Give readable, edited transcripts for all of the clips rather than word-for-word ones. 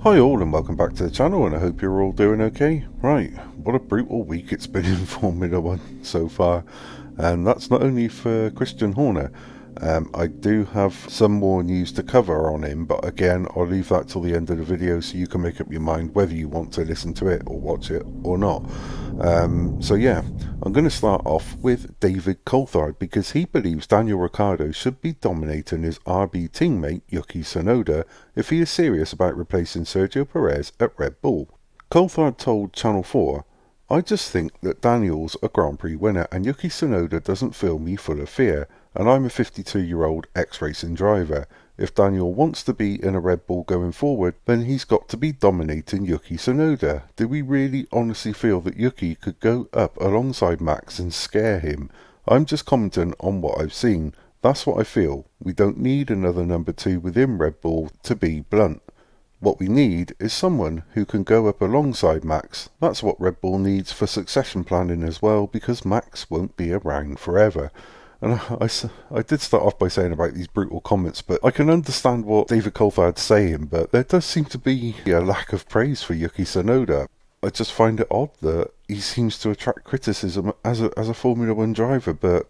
Hi all and welcome back to the channel, and I hope you're all doing okay. Right, what a brutal week it's been in Formula 1 so far, and that's not only for Christian Horner. I do have some more news to cover on him, but again I'll leave that till the end of the video so you can make up your mind whether you want to listen to it or watch it or not. So yeah, I'm going to start off with David Coulthard, because he believes Daniel Ricciardo should be dominating his RB teammate Yuki Tsunoda if he is serious about replacing Sergio Perez at Red Bull. Coulthard told Channel 4, "I just think that Daniel's a Grand Prix winner and Yuki Tsunoda doesn't fill me full of fear, and I'm a 52-year-old ex-racing driver. If Daniel wants to be in a Red Bull going forward, then he's got to be dominating Yuki Tsunoda. Do we really honestly feel that Yuki could go up alongside Max and scare him? I'm just commenting on what I've seen. That's what I feel. We don't need another number 2 within Red Bull, to be blunt. What we need is someone who can go up alongside Max. That's what Red Bull needs for succession planning as well, because Max won't be around forever." And I did start off by saying about these brutal comments, but I can understand what David Coulthard's saying, but there does seem to be a lack of praise for Yuki Tsunoda. I just find it odd that he seems to attract criticism as a Formula 1 driver.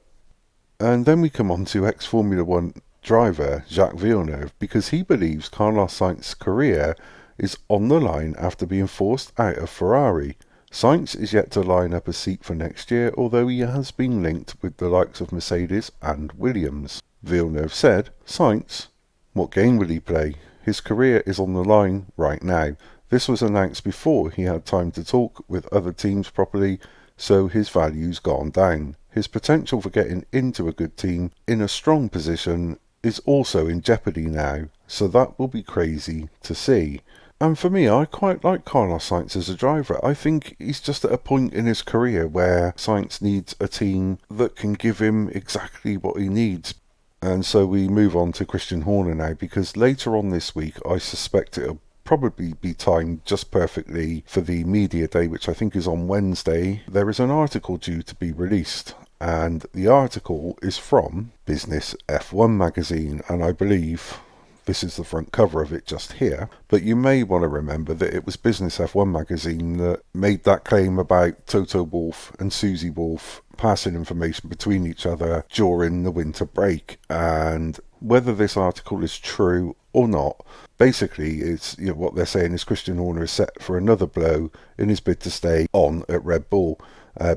And then we come on to ex-Formula 1 driver Jacques Villeneuve, because he believes Carlos Sainz's career is on the line after being forced out of Ferrari. Sainz is yet to line up a seat for next year, although he has been linked with the likes of Mercedes and Williams. Villeneuve said, "Sainz, what game will he play? His career is on the line right now. This was announced before he had time to talk with other teams properly, so his value's gone down. His potential for getting into a good team in a strong position is also in jeopardy now, so that will be crazy to see." And for me, I quite like Carlos Sainz as a driver. I think he's just at a point in his career where Sainz needs a team that can give him exactly what he needs. And so we move on to Christian Horner now, because later on this week, I suspect it'll probably be timed just perfectly for the media day, which I think is on Wednesday. There is an article due to be released, and the article is from Business F1 magazine, and I believe this is the front cover of it just here, but you may want to remember that it was Business F1 magazine that made that claim about Toto Wolff and Susie Wolff passing information between each other during the winter break. And whether this article is true or not, basically it's, what they're saying is Christian Horner is set for another blow in his bid to stay on at Red Bull.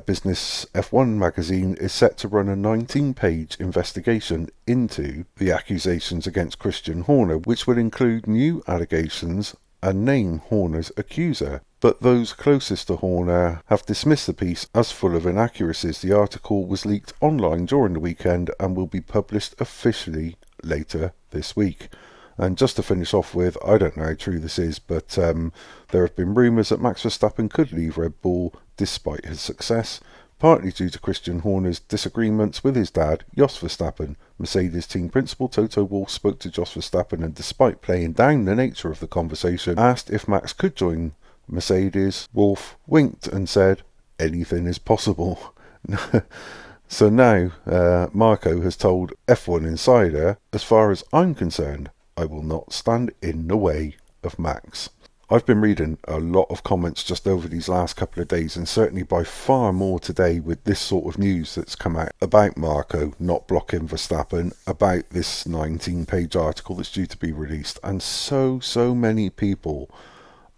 Business F1 magazine is set to run a 19-page investigation into the accusations against Christian Horner, which will include new allegations and name Horner's accuser. But those closest to Horner have dismissed the piece as full of inaccuracies. The article was leaked online during the weekend and will be published officially later this week. And just to finish off with, I don't know how true this is, but there have been rumours that Max Verstappen could leave Red Bull despite his success, partly due to Christian Horner's disagreements with his dad, Jos Verstappen. Mercedes team principal Toto Wolff spoke to Jos Verstappen, and despite playing down the nature of the conversation, asked if Max could join Mercedes. Wolff winked and said, "Anything is possible." So now Marco has told F1 Insider, "As far as I'm concerned, I will not stand in the way of Max." I've been reading a lot of comments just over these last couple of days, and certainly by far more today with this sort of news that's come out about Marco not blocking Verstappen, about this 19-page article that's due to be released, and so many people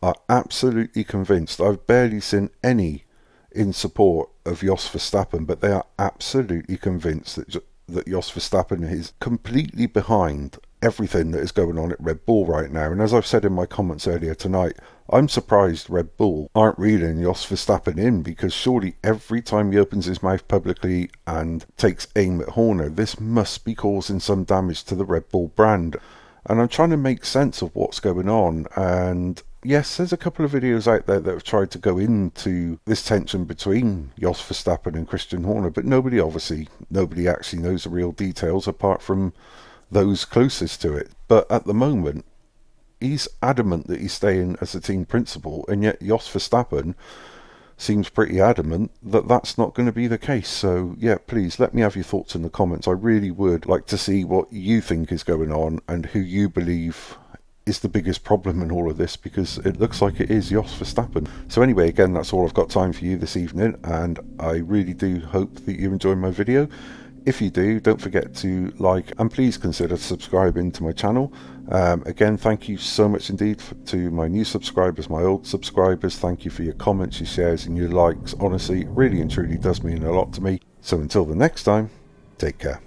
are absolutely convinced. I've barely seen any in support of Jos Verstappen, but they are absolutely convinced that Jos Verstappen is completely behind everything that is going on at Red Bull right now. And as I've said in my comments earlier tonight, I'm surprised Red Bull aren't reeling Jos Verstappen in, because surely every time he opens his mouth publicly and takes aim at Horner, this must be causing some damage to the Red Bull brand. And I'm trying to make sense of what's going on, and yes, there's a couple of videos out there that have tried to go into this tension between Jos Verstappen and Christian Horner, but nobody actually knows the real details apart from those closest to it. But at the moment, he's adamant that he's staying as a team principal, and yet Jos Verstappen seems pretty adamant that that's not going to be the case. So yeah, please let me have your thoughts in the comments. I really would like to see what you think is going on and who you believe is the biggest problem in all of this, because it looks like it is Jos Verstappen. So anyway, again, that's all I've got time for you this evening, and I really do hope that you enjoy my video. If you do, don't forget to like, and please consider subscribing to my channel. Again, thank you so much indeed to my new subscribers, my old subscribers. Thank you for your comments, your shares and your likes. Honestly, it really and truly does mean a lot to me. So until the next time, take care.